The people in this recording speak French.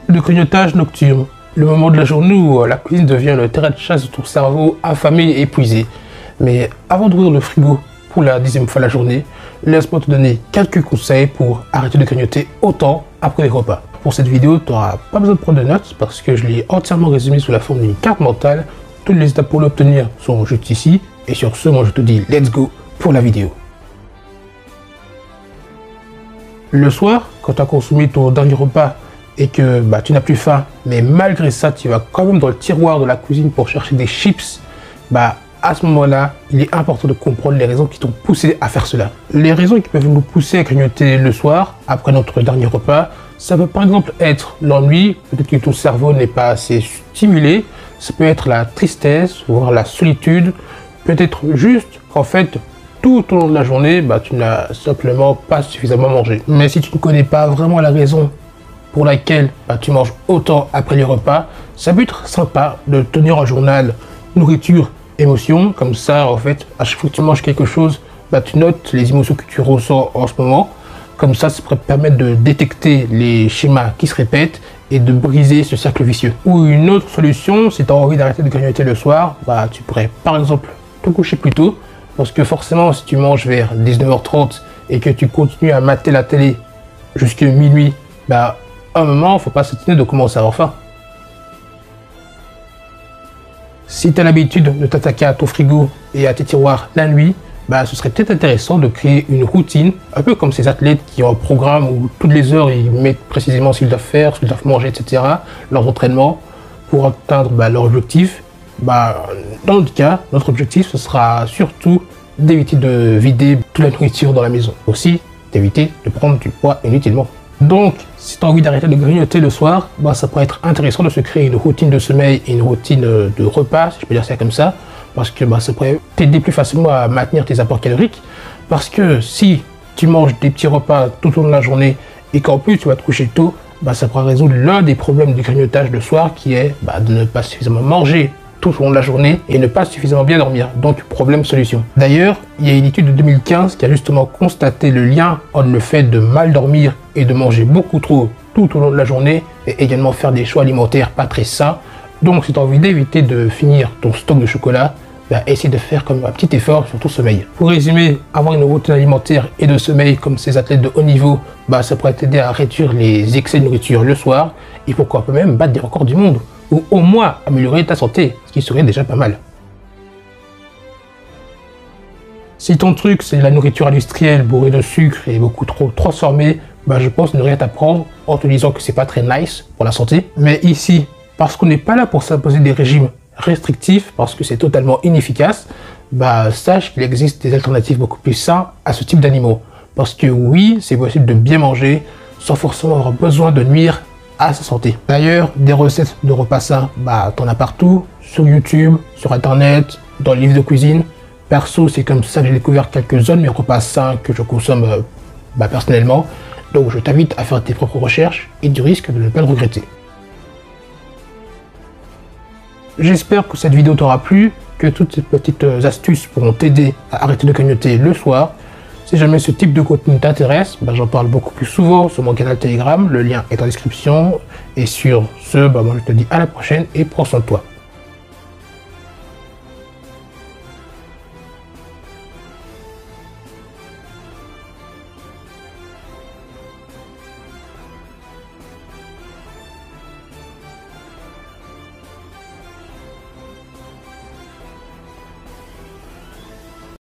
Le grignotage nocturne, le moment de la journée où la cuisine devient le terrain de chasse de ton cerveau affamé et épuisé. Mais avant d'ouvrir le frigo pour la 10e fois la journée, laisse-moi te donner quelques conseils pour arrêter de grignoter autant après les repas. Pour cette vidéo, tu n'auras pas besoin de prendre de notes parce que je l'ai entièrement résumé sous la forme d'une carte mentale. Toutes les étapes pour l'obtenir sont juste ici. Et sur ce, moi je te dis let's go pour la vidéo. Le soir, quand tu as consommé ton dernier repas et que tu n'as plus faim, mais malgré ça, tu vas quand même dans le tiroir de la cuisine pour chercher des chips, à ce moment-là, il est important de comprendre les raisons qui t'ont poussé à faire cela. Les raisons qui peuvent nous pousser à grignoter le soir, après notre dernier repas, ça peut par exemple être l'ennui, peut-être que ton cerveau n'est pas assez stimulé, ça peut être la tristesse, voire la solitude, peut-être juste qu'en fait, tout au long de la journée, tu n'as simplement pas suffisamment mangé. Mais si tu ne connais pas vraiment la raison pour laquelle tu manges autant après les repas, ça peut être sympa de tenir un journal nourriture, émotion, comme ça en fait, à chaque fois que tu manges quelque chose, tu notes les émotions que tu ressens en ce moment. Comme ça pourrait te permettre de détecter les schémas qui se répètent et de briser ce cercle vicieux. Ou une autre solution, si tu as envie d'arrêter de grignoter le soir, tu pourrais par exemple te coucher plus tôt. Parce que forcément, si tu manges vers 19h30 et que tu continues à mater la télé jusqu'à minuit, à un moment, il ne faut pas s'étonner de commencer à avoir faim. Si tu as l'habitude de t'attaquer à ton frigo et à tes tiroirs la nuit, ce serait peut-être intéressant de créer une routine, un peu comme ces athlètes qui ont un programme où toutes les heures, ils mettent précisément ce qu'ils doivent faire, ce qu'ils doivent manger, etc., leurs entraînements, pour atteindre leur objectif. Dans notre cas, notre objectif, ce sera surtout d'éviter de vider toute la nourriture dans la maison. Aussi, d'éviter de prendre du poids inutilement. Donc, si tu as envie d'arrêter de grignoter le soir, ça pourrait être intéressant de se créer une routine de sommeil et une routine de repas, si je peux dire ça comme ça, parce que ça pourrait t'aider plus facilement à maintenir tes apports caloriques. Parce que si tu manges des petits repas tout au long de la journée et qu'en plus tu vas te coucher tôt, ça pourra résoudre l'un des problèmes du grignotage le soir qui est de ne pas suffisamment manger tout au long de la journée et ne pas suffisamment bien dormir. Donc problème-solution. D'ailleurs, il y a une étude de 2015 qui a justement constaté le lien entre le fait de mal dormir et de manger beaucoup trop tout au long de la journée et également faire des choix alimentaires pas très sains. Donc si tu as envie d'éviter de finir ton stock de chocolat, essaye de faire comme un petit effort sur ton sommeil. Pour résumer, avoir une routine alimentaire et de sommeil comme ces athlètes de haut niveau, ça pourrait t'aider à réduire les excès de nourriture le soir et pourquoi pas même battre des records du monde ou au moins améliorer ta santé, ce qui serait déjà pas mal. Si ton truc c'est la nourriture industrielle bourrée de sucre et beaucoup trop transformée, je pense ne rien t'apprendre en te disant que c'est pas très nice pour la santé. Mais ici, parce qu'on n'est pas là pour s'imposer des régimes restrictifs, parce que c'est totalement inefficace, sache qu'il existe des alternatives beaucoup plus saines à ce type d'aliments. Parce que oui, c'est possible de bien manger sans forcément avoir besoin de nuire à sa santé. D'ailleurs, des recettes de repas sains, t'en as partout, sur YouTube, sur internet, dans les livres de cuisine. Perso, c'est comme ça que j'ai découvert quelques-uns de mes repas sains que je consomme personnellement. Donc je t'invite à faire tes propres recherches et du risque de ne pas le regretter. J'espère que cette vidéo t'aura plu, que toutes ces petites astuces pourront t'aider à arrêter de grignoter le soir. Si jamais ce type de contenu t'intéresse, j'en parle beaucoup plus souvent sur mon canal Telegram, le lien est en description. Et sur ce, moi je te dis à la prochaine et prends soin de toi.